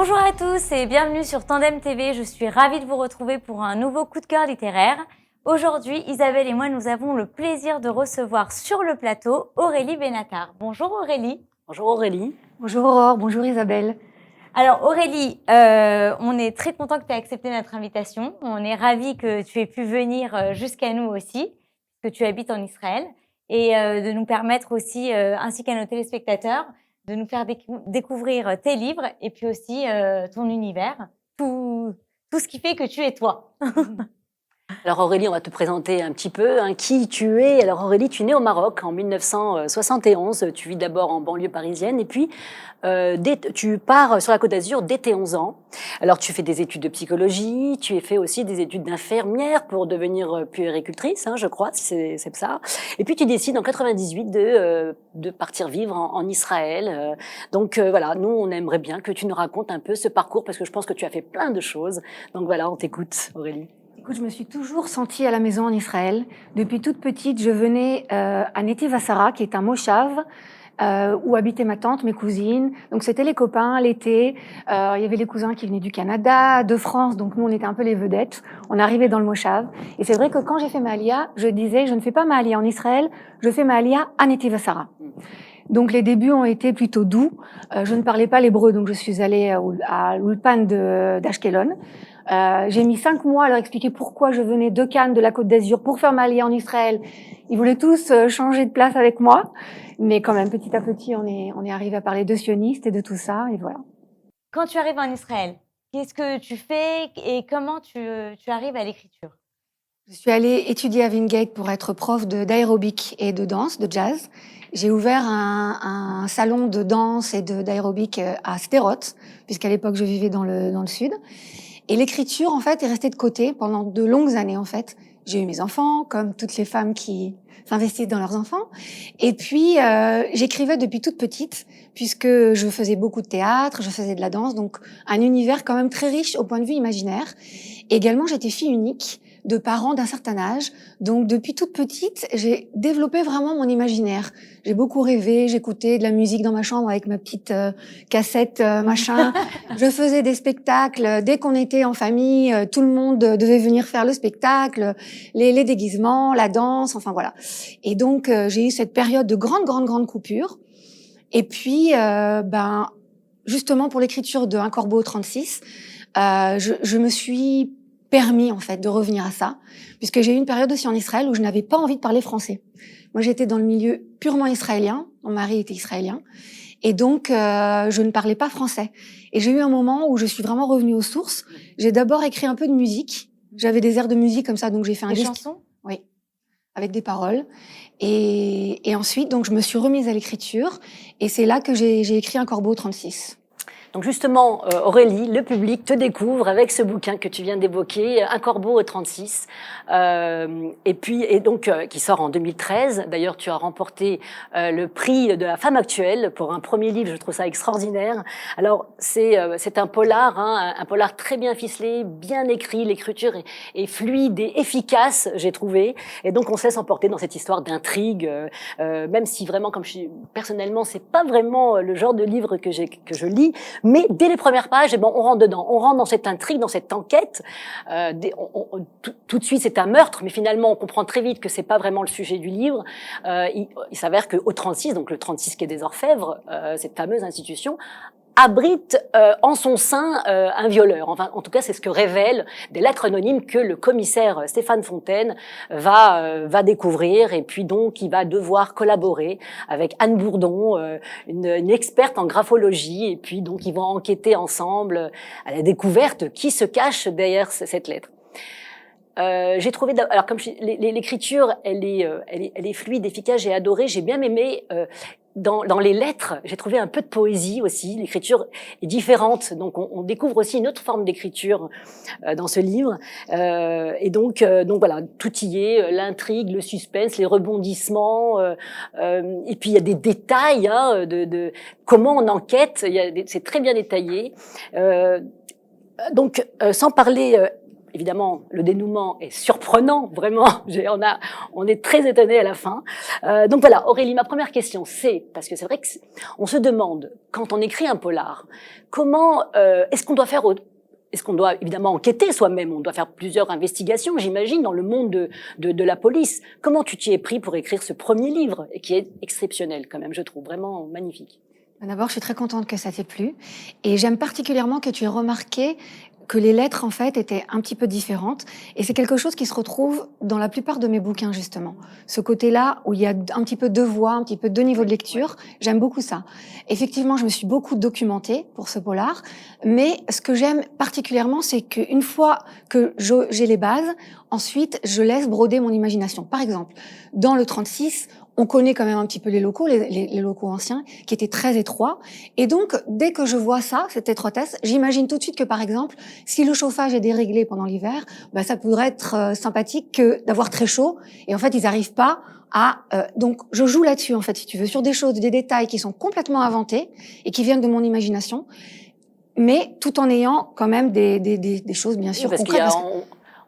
Bonjour à tous et bienvenue sur Tandem TV. Je suis ravie de vous retrouver pour un nouveau coup de cœur littéraire. Aujourd'hui, Isabelle et moi, nous avons le plaisir de recevoir sur le plateau Aurélie Benatar. Bonjour Aurélie. Bonjour Aurélie. Bonjour Aurore, bonjour Isabelle. Alors Aurélie, on est très content que tu aies accepté notre invitation. On est ravis que tu aies pu venir jusqu'à nous aussi, que tu habites en Israël, et de nous permettre aussi, ainsi qu'à nos téléspectateurs, de nous faire découvrir tes livres et puis aussi ton univers, tout ce qui fait que tu es toi. Alors Aurélie, on va te présenter un petit peu qui tu es. Alors Aurélie, tu es née au Maroc en 1971. Tu vis d'abord en banlieue parisienne et puis tu pars sur la Côte d'Azur dès tes 11 ans. Alors tu fais des études de psychologie, tu as fait aussi des études d'infirmière pour devenir puéricultrice, je crois, c'est ça. Et puis tu décides en 98 de partir vivre en Israël. Donc voilà, nous on aimerait bien que tu nous racontes un peu ce parcours parce que je pense que tu as fait plein de choses. Donc voilà, on t'écoute Aurélie. Écoute, je me suis toujours sentie à la maison en Israël. Depuis toute petite, je venais à Netiv Hassara, qui est un moshav, où habitaient ma tante, mes cousines. Donc c'était les copains, l'été. Il y avait les cousins qui venaient du Canada, de France, donc nous on était un peu les vedettes. On arrivait dans le moshav. Et c'est vrai que quand j'ai fait ma alia, je disais, je ne fais pas ma alia en Israël, je fais ma alia à Netiv Hassara. Donc les débuts ont été plutôt doux. Je ne parlais pas l'hébreu, donc je suis allée à l'Ulpan d'Ashkelon. J'ai mis 5 mois à leur expliquer pourquoi je venais de Cannes, de la Côte d'Azur, pour faire ma alia en Israël. Ils voulaient tous changer de place avec moi, mais quand même petit à petit, on est arrivé à parler de sionistes et de tout ça, et voilà. Quand tu arrives en Israël, qu'est-ce que tu fais et comment tu arrives à l'écriture? Je suis allée étudier à Wingate pour être prof d'aérobic et de danse, de jazz. J'ai ouvert un salon de danse et d'aérobic à Sderot, puisqu'à l'époque je vivais dans le sud. Et l'écriture, en fait, est restée de côté pendant de longues années, en fait. J'ai eu mes enfants, comme toutes les femmes qui s'investissent dans leurs enfants. Et puis, j'écrivais depuis toute petite, puisque je faisais beaucoup de théâtre, je faisais de la danse, donc un univers quand même très riche au point de vue imaginaire. Et également, j'étais fille unique de parents d'un certain âge. Donc, depuis toute petite, j'ai développé vraiment mon imaginaire. J'ai beaucoup rêvé, j'écoutais de la musique dans ma chambre avec ma petite cassette, machin. Je faisais des spectacles. Dès qu'on était en famille, tout le monde devait venir faire le spectacle, les déguisements, la danse, enfin voilà. Et donc, j'ai eu cette période de grande coupure. Et puis, justement, pour l'écriture de Un corbeau 36, je me suis permis, en fait, de revenir à ça, puisque j'ai eu une période aussi en Israël où je n'avais pas envie de parler français. Moi, j'étais dans le milieu purement israélien. Mon mari était israélien. Et donc, je ne parlais pas français. Et j'ai eu un moment où je suis vraiment revenue aux sources. J'ai d'abord écrit un peu de musique. J'avais des airs de musique comme ça, donc j'ai fait un Des disque. chansons? Oui, avec des paroles. Et ensuite, donc, je me suis remise à l'écriture. Et c'est là que j'ai écrit Un corbeau 36. Donc justement, Aurélie, le public te découvre avec ce bouquin que tu viens d'évoquer, Un corbeau 36, et donc qui sort en 2013. D'ailleurs, tu as remporté le prix de la femme actuelle pour un premier livre. Je trouve ça extraordinaire. Alors c'est un polar, un polar très bien ficelé, bien écrit. L'écriture est fluide et efficace, j'ai trouvé. Et donc on se laisse emporter dans cette histoire d'intrigue, même si vraiment, personnellement, c'est pas vraiment le genre de livre que je lis. Mais dès les premières pages, on rentre dedans. On rentre dans cette intrigue, dans cette enquête. Tout de suite, c'est un meurtre, mais finalement, on comprend très vite que c'est pas vraiment le sujet du livre. Il s'avère qu'au 36, donc le 36 quai des Orfèvres, cette fameuse institution, abrite en son sein un violeur. Enfin, en tout cas, c'est ce que révèlent des lettres anonymes que le commissaire Stéphane Fontaine va découvrir. Et puis donc, il va devoir collaborer avec Anne Bourdon, une experte en graphologie. Et puis donc, ils vont enquêter ensemble à la découverte qui se cache derrière cette lettre. J'ai trouvé, alors comme l'écriture, elle est fluide, efficace. J'ai adoré, j'ai bien aimé. Dans les lettres, j'ai trouvé un peu de poésie aussi. L'écriture est différente, donc on découvre aussi une autre forme d'écriture dans ce livre. Et donc voilà, tout y est, l'intrigue, le suspense, les rebondissements. Et puis il y a des détails de comment on enquête. C'est très bien détaillé. Donc sans parler évidemment, le dénouement est surprenant, vraiment. On est très étonnés à la fin. Donc voilà, Aurélie, ma première question, c'est, parce que c'est vrai qu'on se demande, quand on écrit un polar, comment est-ce qu'on doit faire est-ce qu'on doit évidemment enquêter soi-même? On doit faire plusieurs investigations, j'imagine, dans le monde de la police. Comment tu t'y es pris pour écrire ce premier livre, et qui est exceptionnel quand même, je trouve, vraiment magnifique? D'abord, je suis très contente que ça t'ait plu. Et j'aime particulièrement que tu aies remarqué que les lettres, en fait, étaient un petit peu différentes. Et c'est quelque chose qui se retrouve dans la plupart de mes bouquins, justement. Ce côté-là, où il y a un petit peu deux voix, un petit peu deux niveaux de lecture, j'aime beaucoup ça. Effectivement, je me suis beaucoup documentée pour ce polar. Mais ce que j'aime particulièrement, c'est qu'une fois que j'ai les bases, ensuite, je laisse broder mon imagination. Par exemple, dans le 36, on connaît quand même un petit peu les locaux, les locaux anciens, qui étaient très étroits. Et donc, dès que je vois ça, cette étroitesse, j'imagine tout de suite que, par exemple, si le chauffage est déréglé pendant l'hiver, bah, ça pourrait être sympathique que d'avoir très chaud. Et en fait, ils n'arrivent pas à... donc, je joue là-dessus, en fait, si tu veux, sur des choses, des détails qui sont complètement inventés et qui viennent de mon imagination, mais tout en ayant quand même des choses, bien sûr, parce concrètes.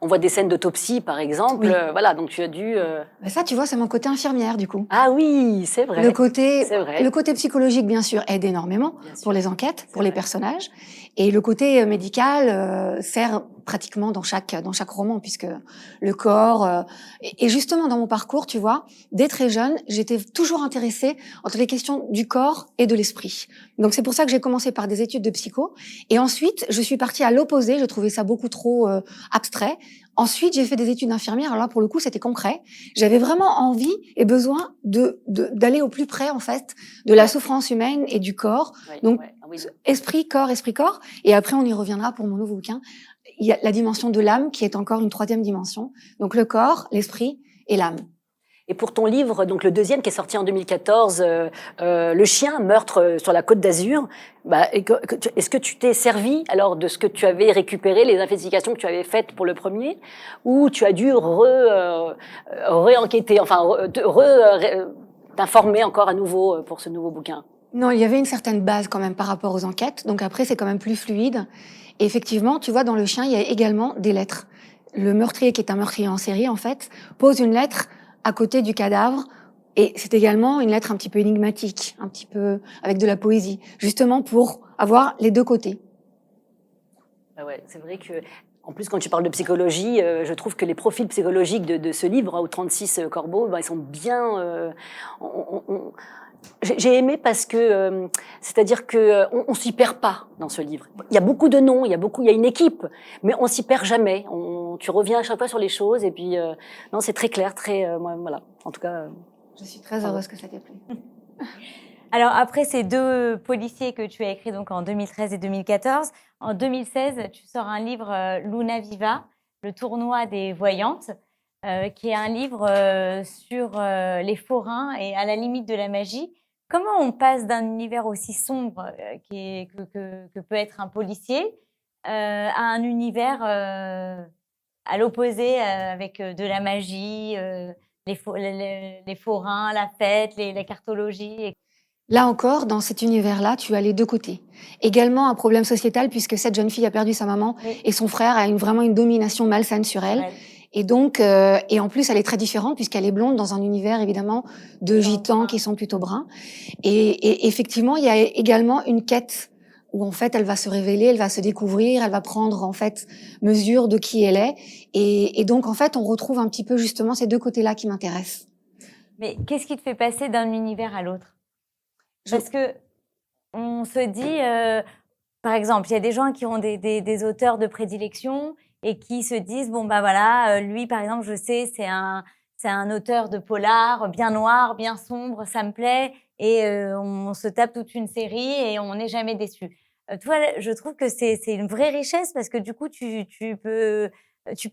On voit des scènes d'autopsie, par exemple. Oui. Voilà, donc tu as dû... Ben ça, tu vois, c'est mon côté infirmière, du coup. Ah oui, c'est vrai. Le côté psychologique, bien sûr, aide énormément pour les enquêtes, pour les personnages. Et le côté médical sert pratiquement dans chaque roman, puisque le corps... et justement, dans mon parcours, tu vois, dès très jeune, j'étais toujours intéressée entre les questions du corps et de l'esprit. Donc c'est pour ça que j'ai commencé par des études de psycho. Et ensuite, je suis partie à l'opposé. Je trouvais ça beaucoup trop abstrait. Ensuite, j'ai fait des études d'infirmière. Alors là, pour le coup, c'était concret. J'avais vraiment envie et besoin d'aller au plus près, en fait, de la souffrance humaine et du corps. Donc, esprit, corps. Et après, on y reviendra pour mon nouveau bouquin. Il y a la dimension de l'âme qui est encore une troisième dimension. Donc, le corps, l'esprit et l'âme. Et pour ton livre, donc le deuxième qui est sorti en 2014, Le chien, meurtre sur la Côte d'Azur, bah, est-ce que tu t'es servi alors de ce que tu avais récupéré, les investigations que tu avais faites pour le premier, ou tu as dû re-enquêter, enfin t'informer encore à nouveau pour ce nouveau bouquin? Non, il y avait une certaine base quand même par rapport aux enquêtes. Donc après, c'est quand même plus fluide. Et effectivement, tu vois, dans Le chien, il y a également des lettres. Le meurtrier, qui est un meurtrier en série, en fait, pose une lettre à côté du cadavre. Et c'est également une lettre un petit peu énigmatique, un petit peu avec de la poésie, justement pour avoir les deux côtés. Ah ouais, c'est vrai que, en plus, quand tu parles de psychologie, je trouve que les profils psychologiques de ce livre, aux 36 corbeaux, ben, ils sont bien... J'ai aimé parce que, c'est-à-dire que on s'y perd pas dans ce livre. Il y a beaucoup de noms, il y a une équipe, mais on s'y perd jamais. Tu reviens à chaque fois sur les choses et puis non, c'est très clair, voilà. En tout cas, je suis très heureuse que ça t'ait plu. Alors après ces deux policiers que tu as écrits donc en 2013 et 2014, en 2016, tu sors un livre Luna Viva, le tournoi des voyantes. Qui est un livre sur les forains et à la limite de la magie. Comment on passe d'un univers aussi sombre que peut être un policier à un univers à l'opposé avec de la magie, les forains, la fête, la cartologie Là encore, dans cet univers-là, tu as les deux côtés. Également un problème sociétal puisque cette jeune fille a perdu sa maman et son frère a vraiment une domination malsaine sur elle. Et donc, et en plus, elle est très différente puisqu'elle est blonde dans un univers évidemment de gitans qui sont plutôt bruns. Et effectivement, il y a également une quête où en fait, elle va se révéler, elle va se découvrir, elle va prendre en fait mesure de qui elle est. Et donc, en fait, on retrouve un petit peu justement ces deux côtés-là qui m'intéressent. Mais qu'est-ce qui te fait passer d'un univers à l'autre ? Parce que on se dit, par exemple, il y a des gens qui ont des auteurs de prédilection et qui se disent bon bah voilà, lui par exemple, je sais, c'est un auteur de polar bien noir, bien sombre, ça me plaît et on se tape toute une série et on n'est jamais déçu. Toi, je trouve que c'est une vraie richesse parce que du coup, tu peux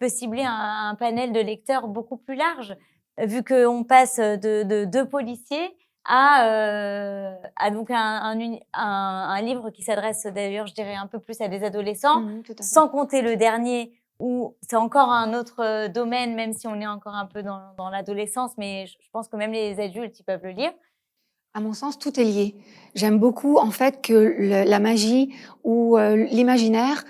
cibler un panel de lecteurs beaucoup plus large vu qu'on passe de deux policiers à donc un livre qui s'adresse d'ailleurs, je dirais, un peu plus à des adolescents, sans compter le dernier où c'est encore un autre domaine, même si on est encore un peu dans l'adolescence, mais je pense que même les adultes, ils peuvent le lire. À mon sens, tout est lié. J'aime beaucoup en fait que la magie ou l'imaginaire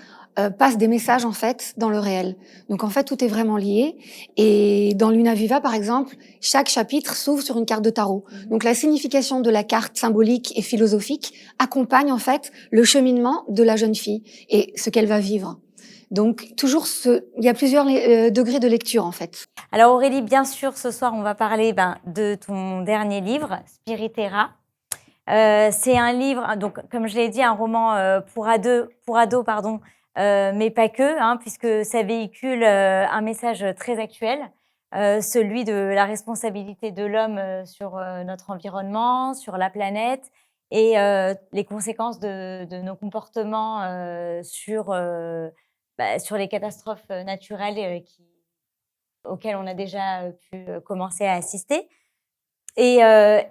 passe des messages en fait dans le réel. Donc en fait tout est vraiment lié. Et dans Luna Viva par exemple, chaque chapitre s'ouvre sur une carte de tarot. Donc la signification de la carte symbolique et philosophique accompagne en fait le cheminement de la jeune fille et ce qu'elle va vivre. Donc toujours il y a plusieurs degrés de lecture en fait. Alors Aurélie, bien sûr, ce soir on va parler de ton dernier livre, Spiritera. C'est un livre, donc comme je l'ai dit, un roman pour ados, mais pas que, puisque ça véhicule un message très actuel, celui de la responsabilité de l'homme sur notre environnement, sur la planète, et les conséquences de nos comportements sur les catastrophes naturelles auxquelles on a déjà pu commencer à assister. Et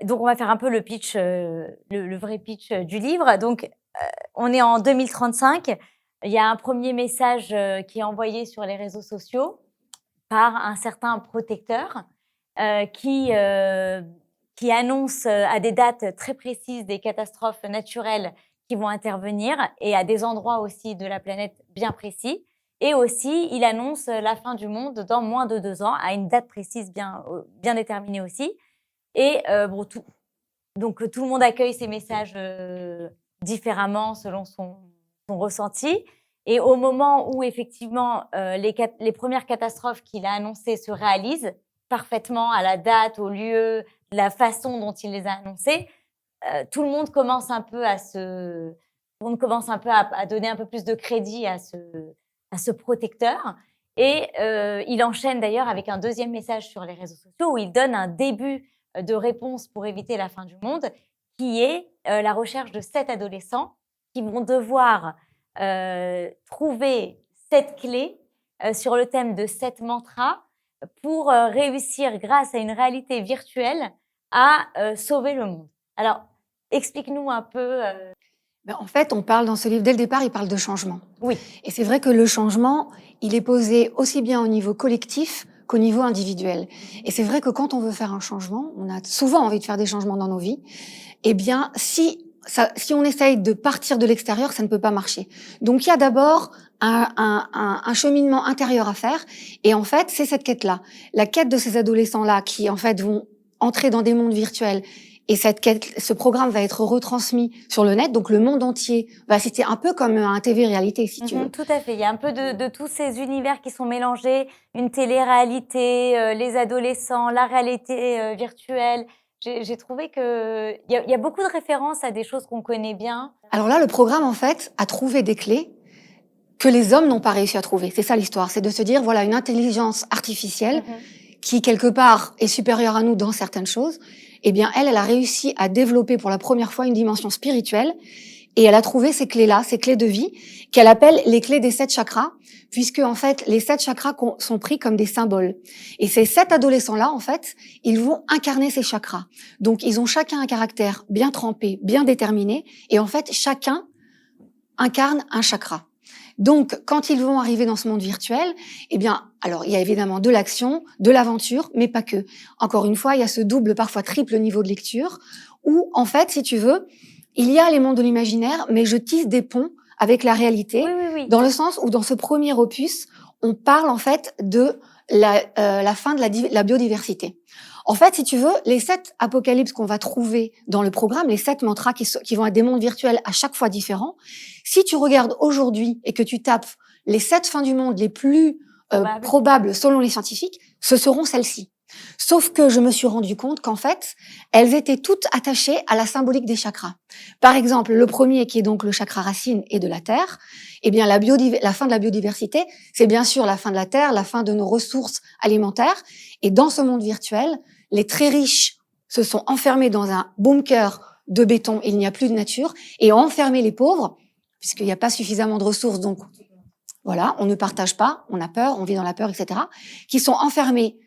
donc, on va faire un peu le pitch, le vrai pitch du livre. Donc, on est en 2035. Il y a un premier message qui est envoyé sur les réseaux sociaux par un certain protecteur qui annonce à des dates très précises des catastrophes naturelles qui vont intervenir et à des endroits aussi de la planète bien précis. Et aussi, il annonce la fin du monde dans moins de 2 ans, à une date précise bien déterminée aussi. Et donc tout le monde accueille ces messages différemment selon son ressenti. Et au moment où effectivement les premières catastrophes qu'il a annoncées se réalisent parfaitement à la date, au lieu, la façon dont il les a annoncées, tout le monde commence un peu à donner un peu plus de crédit à ce protecteur. Et il enchaîne d'ailleurs avec un deuxième message sur les réseaux sociaux où il donne un début de réponse pour éviter la fin du monde, qui est la recherche de 7 adolescents qui vont devoir trouver 7 clés sur le thème de 7 mantras pour réussir, grâce à une réalité virtuelle, à sauver le monde. Alors, explique-nous un peu. En fait, on parle dans ce livre, dès le départ, il parle de changement. Oui. Et c'est vrai que le changement, il est posé aussi bien au niveau collectif qu'au niveau individuel. Et c'est vrai que quand on veut faire un changement, on a souvent envie de faire des changements dans nos vies. Eh bien, si on essaye de partir de l'extérieur, ça ne peut pas marcher. Donc, il y a d'abord un cheminement intérieur à faire. Et en fait, c'est cette quête-là. La quête de ces adolescents-là qui, en fait, vont entrer dans des mondes virtuels. Et ce programme va être retransmis sur le net, donc le monde entier va assister un peu comme un TV réalité, si tu veux. Tout à fait. Il y a un peu de tous ces univers qui sont mélangés, une télé-réalité, les adolescents, la réalité virtuelle. J'ai trouvé que il y a beaucoup de références à des choses qu'on connaît bien. Alors là, le programme, en fait, a trouvé des clés que les hommes n'ont pas réussi à trouver. C'est ça l'histoire, c'est de se dire, voilà, une intelligence artificielle qui, quelque part, est supérieure à nous dans certaines choses. Eh bien, elle a réussi à développer pour la première fois une dimension spirituelle et elle a trouvé ces clés-là, ces clés de vie, qu'elle appelle les clés des 7 chakras, puisque, en fait, les 7 chakras sont pris comme des symboles. Et ces 7 adolescents-là, en fait, ils vont incarner ces chakras. Donc, ils ont chacun un caractère bien trempé, bien déterminé, et en fait, chacun incarne un chakra. Donc, quand ils vont arriver dans ce monde virtuel, eh bien, alors, il y a évidemment de l'action, de l'aventure, mais pas que. Encore une fois, il y a ce double, parfois triple niveau de lecture, où, en fait, si tu veux, il y a les mondes de l'imaginaire, mais je tisse des ponts avec la réalité, Oui. dans le sens où, dans ce premier opus, on parle, en fait, de la fin de la biodiversité. En fait, si tu veux, les 7 apocalypses qu'on va trouver dans le programme, les 7 mantras qui vont être des mondes virtuels à chaque fois différents, si tu regardes aujourd'hui et que tu tapes les 7 fins du monde les plus probables selon les scientifiques, ce seront celles-ci. Sauf que je me suis rendu compte qu'en fait, elles étaient toutes attachées à la symbolique des chakras. Par exemple, le premier, qui est donc le chakra racine et de la terre, eh bien, la fin de la biodiversité, c'est bien sûr la fin de la terre, la fin de nos ressources alimentaires. Et dans ce monde virtuel, les très riches se sont enfermés dans un bunker de béton, il n'y a plus de nature, et ont enfermé les pauvres, puisqu'il n'y a pas suffisamment de ressources, donc voilà, on ne partage pas, on a peur, on vit dans la peur, etc., qui sont enfermés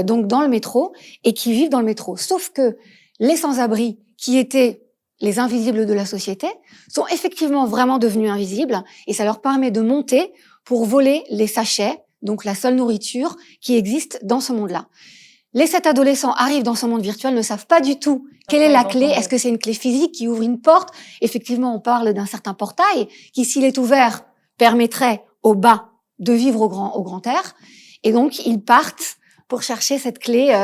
donc dans le métro et qui vivent dans le métro. Sauf que les sans-abri, qui étaient les invisibles de la société, sont effectivement vraiment devenus invisibles et ça leur permet de monter pour voler les sachets, donc la seule nourriture qui existe dans ce monde-là. Les 7 adolescents arrivent dans ce monde virtuel, ne savent pas du tout quelle est la clé. Est-ce que c'est une clé physique qui ouvre une porte? Effectivement, on parle d'un certain portail qui, s'il est ouvert, permettrait au bas de vivre au grand air. Et donc, ils partent pour chercher cette clé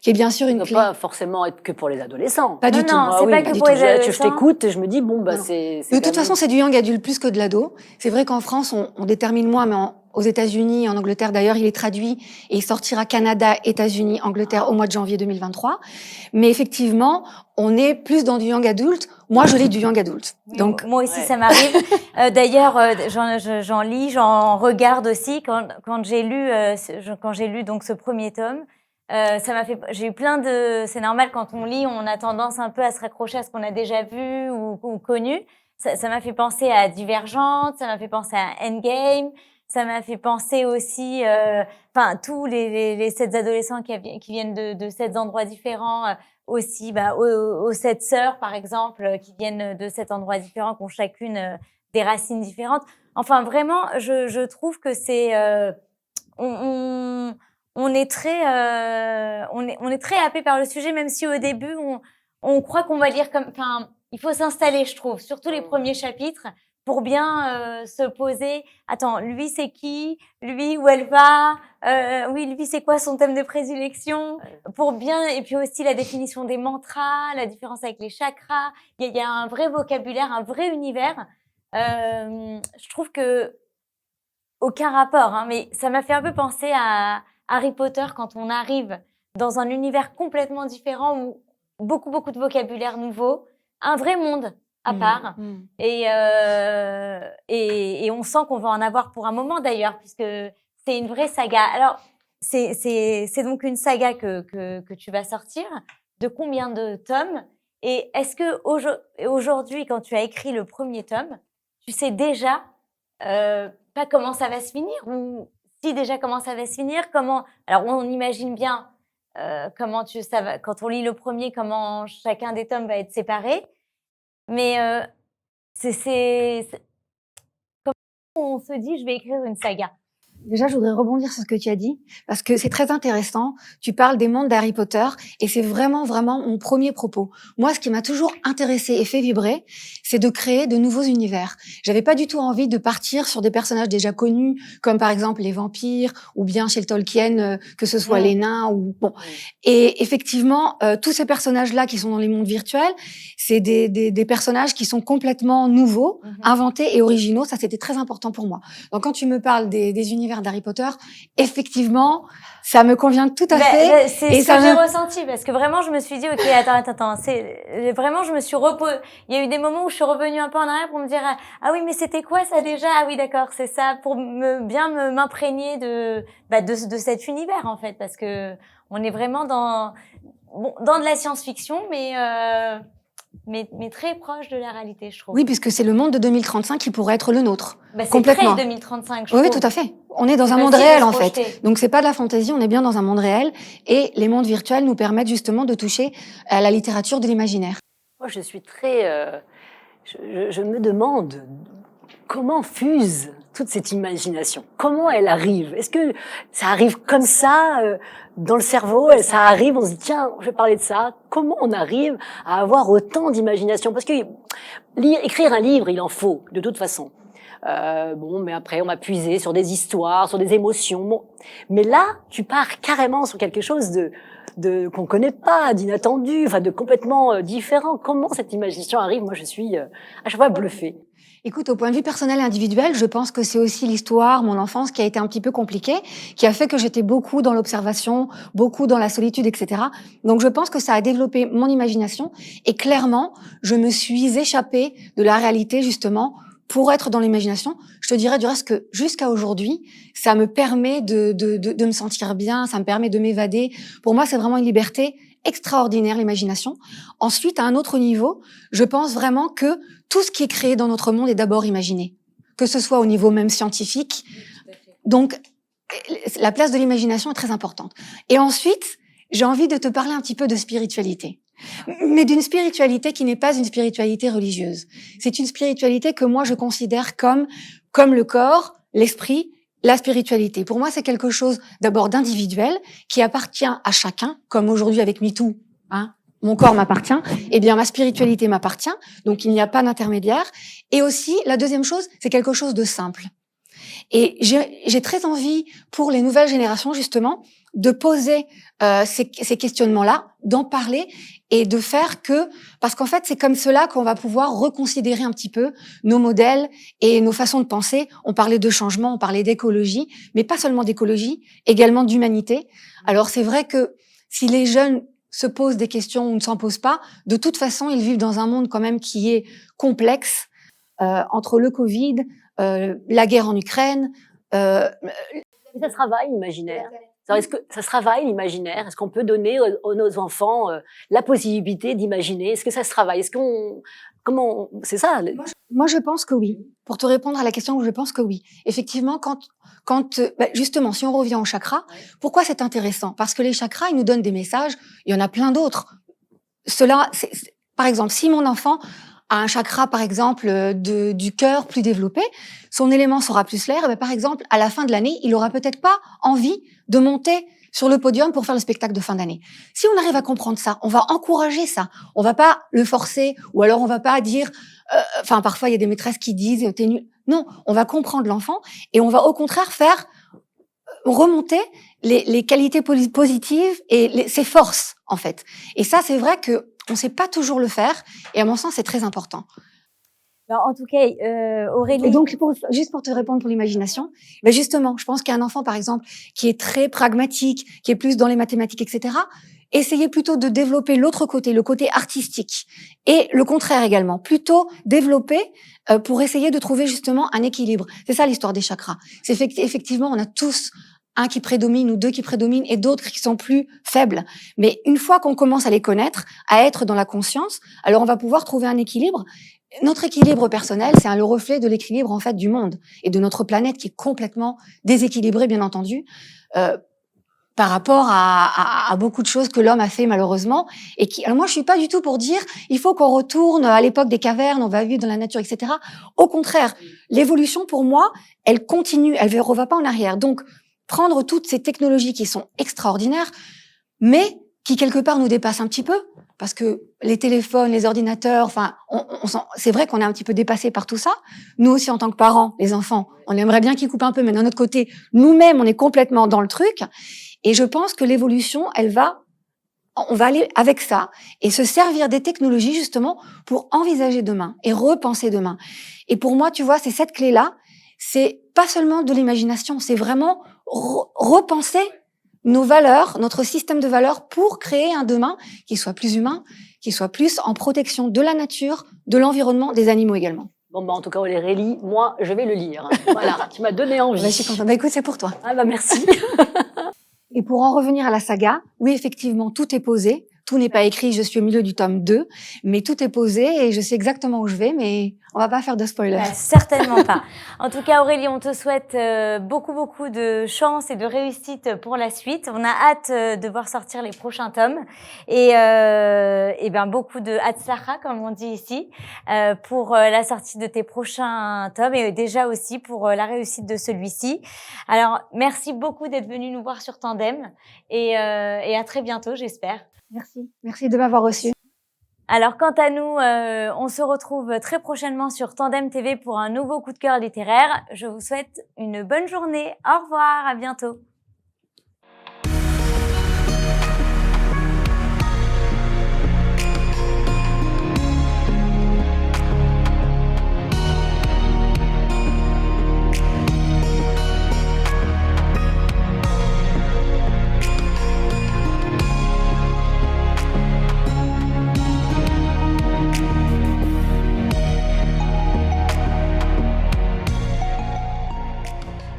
qui est bien sûr une Ça ne clé. doit pas forcément être que pour les adolescents. Pas du tout. Non, c'est pas que pour les adolescents. Je t'écoute et je me dis, bon, bah, Non. c'est De toute façon, c'est du young adulte plus que de l'ado. C'est vrai qu'en France, on détermine moins, mais aux États-Unis, en Angleterre d'ailleurs, il est traduit et il sortira Canada, États-Unis, Angleterre au mois de janvier 2023. Mais effectivement, on est plus dans du young adulte. Moi, je lis du young adulte. Donc, moi aussi, ça m'arrive. D'ailleurs, j'en lis, j'en regarde aussi. Quand j'ai lu donc ce premier tome, j'ai eu plein de. C'est normal quand on lit, on a tendance un peu à se raccrocher à ce qu'on a déjà vu ou connu. Ça m'a fait penser à Divergente, ça m'a fait penser à Endgame. Ça m'a fait penser aussi, tous les 7 adolescents qui viennent de 7 endroits différents, aussi, aux 7 sœurs, par exemple, qui viennent de 7 endroits différents, qui ont chacune des racines différentes. Enfin, vraiment, je trouve que c'est, on est très happé par le sujet, même si au début, on croit qu'on va lire il faut s'installer, je trouve, surtout les premiers chapitres, pour bien se poser. Attends, lui c'est qui? Lui où elle va? Oui, lui c'est quoi son thème de prédilection? Pour bien, et puis aussi la définition des mantras, la différence avec les chakras. Il y a un vrai vocabulaire, un vrai univers. Je trouve que aucun rapport, hein, mais ça m'a fait un peu penser à Harry Potter quand on arrive dans un univers complètement différent où beaucoup de vocabulaire nouveau, un vrai monde à part. Et on sent qu'on va en avoir pour un moment d'ailleurs, puisque c'est une vraie saga. Alors, c'est donc une saga que tu vas sortir. De combien de tomes? Et est-ce que aujourd'hui, quand tu as écrit le premier tome, tu sais déjà pas comment ça va se finir, ou si déjà comment ça va se finir, comment... Alors, on imagine bien quand on lit le premier, comment chacun des tomes va être séparé. Mais comment on se dit, je vais écrire une saga? Déjà, je voudrais rebondir sur ce que tu as dit, parce que c'est très intéressant. Tu parles des mondes d'Harry Potter, et c'est vraiment mon premier propos. Moi, ce qui m'a toujours intéressé et fait vibrer, c'est de créer de nouveaux univers. J'avais pas du tout envie de partir sur des personnages déjà connus, comme par exemple les vampires, ou bien chez le Tolkien, que ce soit les nains, ou bon. Et effectivement, tous ces personnages-là qui sont dans les mondes virtuels, c'est des personnages qui sont complètement nouveaux, inventés et originaux. Ça, c'était très important pour moi. Donc, quand tu me parles des univers d'Harry Potter, effectivement, ça me convient tout à fait. C'est ce que j'ai ressenti, parce que vraiment, je me suis dit, ok, attends, vraiment, je me suis reposée. Il y a eu des moments où je suis revenue un peu en arrière pour me dire, ah oui, mais c'était quoi ça déjà? Ah oui, d'accord, c'est ça, pour bien m'imprégner de cet univers, en fait, parce que on est vraiment dans de la science-fiction, mais très proche de la réalité, je trouve. Oui, puisque c'est le monde de 2035 qui pourrait être le nôtre. C'est complètement. très 2035, je trouve. Oui, tout à fait. On est dans un monde réel, en fait. Donc, c'est pas de la fantaisie, on est bien dans un monde réel. Et les mondes virtuels nous permettent justement de toucher à la littérature de l'imaginaire. Moi, je suis très... je me demande comment fuse toute cette imagination. Comment elle arrive? Est-ce que ça arrive comme ça dans le cerveau? Ça arrive, on se dit tiens, je vais parler de ça. Comment on arrive à avoir autant d'imagination? Parce que écrire un livre, il en faut de toute façon. Mais après, on va puiser sur des histoires, sur des émotions. Bon. Mais là, tu pars carrément sur quelque chose de qu'on connaît pas, d'inattendu, enfin de complètement différent. Comment cette imagination arrive? Moi, je suis à chaque fois bluffée. Écoute, au point de vue personnel et individuel, je pense que c'est aussi l'histoire, mon enfance qui a été un petit peu compliquée, qui a fait que j'étais beaucoup dans l'observation, beaucoup dans la solitude, etc. Donc je pense que ça a développé mon imagination et clairement, je me suis échappée de la réalité justement pour être dans l'imagination. Je te dirais du reste que jusqu'à aujourd'hui, ça me permet de me sentir bien, ça me permet de m'évader. Pour moi, c'est vraiment une liberté extraordinaire, l'imagination. Ensuite, à un autre niveau, je pense vraiment que tout ce qui est créé dans notre monde est d'abord imaginé, que ce soit au niveau même scientifique. Donc, la place de l'imagination est très importante. Et ensuite, j'ai envie de te parler un petit peu de spiritualité. Mais d'une spiritualité qui n'est pas une spiritualité religieuse. C'est une spiritualité que moi, je considère comme le corps, l'esprit, la spiritualité. Pour moi, c'est quelque chose d'abord d'individuel qui appartient à chacun, comme aujourd'hui avec MeToo, mon corps m'appartient, eh bien ma spiritualité m'appartient, donc il n'y a pas d'intermédiaire. Et aussi, la deuxième chose, c'est quelque chose de simple. Et j'ai très envie pour les nouvelles générations justement de poser ces questionnements-là, d'en parler et de faire que, parce qu'en fait c'est comme cela qu'on va pouvoir reconsidérer un petit peu nos modèles et nos façons de penser. On parlait de changement, on parlait d'écologie, mais pas seulement d'écologie, également d'humanité. Alors c'est vrai que si les jeunes se posent des questions ou ne s'en posent pas, de toute façon ils vivent dans un monde quand même qui est complexe, entre le Covid, la guerre en Ukraine. Ça se travaille l'imaginaire. Est-ce que ça se travaille l'imaginaire? Est-ce qu'on peut donner à nos enfants la possibilité d'imaginer? Est-ce que ça se travaille? C'est ça? Moi, je pense que oui. Pour te répondre à la question, je pense que oui. Effectivement, justement, si on revient au chakra, pourquoi c'est intéressant? Parce que les chakras, ils nous donnent des messages. Il y en a plein d'autres. Par exemple, si mon enfant a un chakra, par exemple, du cœur plus développé, son élément sera plus l'air. Par exemple, à la fin de l'année, il aura peut-être pas envie de monter sur le podium pour faire le spectacle de fin d'année. Si on arrive à comprendre ça, on va encourager ça. On va pas le forcer, ou alors on va pas dire. Parfois il y a des maîtresses qui disent t'es nul. Non, on va comprendre l'enfant et on va au contraire faire remonter les qualités positives et ses forces en fait. Et ça, c'est vrai que on sait pas toujours le faire. Et à mon sens, c'est très important. Alors, en tout cas, Aurélie. Et donc, juste pour te répondre pour l'imagination, justement, je pense qu'un enfant, par exemple, qui est très pragmatique, qui est plus dans les mathématiques, etc., essayez plutôt de développer l'autre côté, le côté artistique. Et le contraire également, plutôt développer pour essayer de trouver justement un équilibre. C'est ça l'histoire des chakras. C'est effectivement, on a tous un qui prédomine ou deux qui prédominent et d'autres qui sont plus faibles. Mais une fois qu'on commence à les connaître, à être dans la conscience, alors on va pouvoir trouver un équilibre. Notre équilibre personnel, c'est le reflet de l'équilibre en fait du monde et de notre planète qui est complètement déséquilibrée, bien entendu, par rapport à beaucoup de choses que l'homme a fait malheureusement. Alors moi, je suis pas du tout pour dire il faut qu'on retourne à l'époque des cavernes, on va vivre dans la nature, etc. Au contraire, l'évolution pour moi, elle continue, elle ne va pas en arrière. Donc prendre toutes ces technologies qui sont extraordinaires, mais qui quelque part nous dépassent un petit peu. Parce que les téléphones, les ordinateurs, c'est vrai qu'on est un petit peu dépassé par tout ça. Nous aussi, en tant que parents, les enfants, on aimerait bien qu'ils coupent un peu, mais d'un autre côté, nous-mêmes, on est complètement dans le truc. Et je pense que l'évolution, on va aller avec ça et se servir des technologies justement pour envisager demain et repenser demain. Et pour moi, tu vois, c'est cette clé-là. C'est pas seulement de l'imagination, c'est vraiment repenser nos valeurs, notre système de valeurs pour créer un demain qui soit plus humain, qui soit plus en protection de la nature, de l'environnement, des animaux également. Bon, en tout cas, Aurélie, moi, je vais le lire. Voilà, tu m'as donné envie. Je suis contente. Écoute, c'est pour toi. Merci. Et pour en revenir à la saga, oui, effectivement, tout est posé. Tout n'est pas écrit, je suis au milieu du tome 2, mais tout est posé et je sais exactement où je vais, mais on va pas faire de spoilers. Certainement pas. En tout cas, Aurélie, on te souhaite beaucoup de chance et de réussite pour la suite. On a hâte de voir sortir les prochains tomes et beaucoup de hatzlacha, comme on dit ici, pour la sortie de tes prochains tomes et déjà aussi pour la réussite de celui-ci. Alors, merci beaucoup d'être venu nous voir sur Tandem et à très bientôt, j'espère. Merci de m'avoir reçu. Alors, quant à nous, on se retrouve très prochainement sur Tandem TV pour un nouveau coup de cœur littéraire. Je vous souhaite une bonne journée. Au revoir, à bientôt.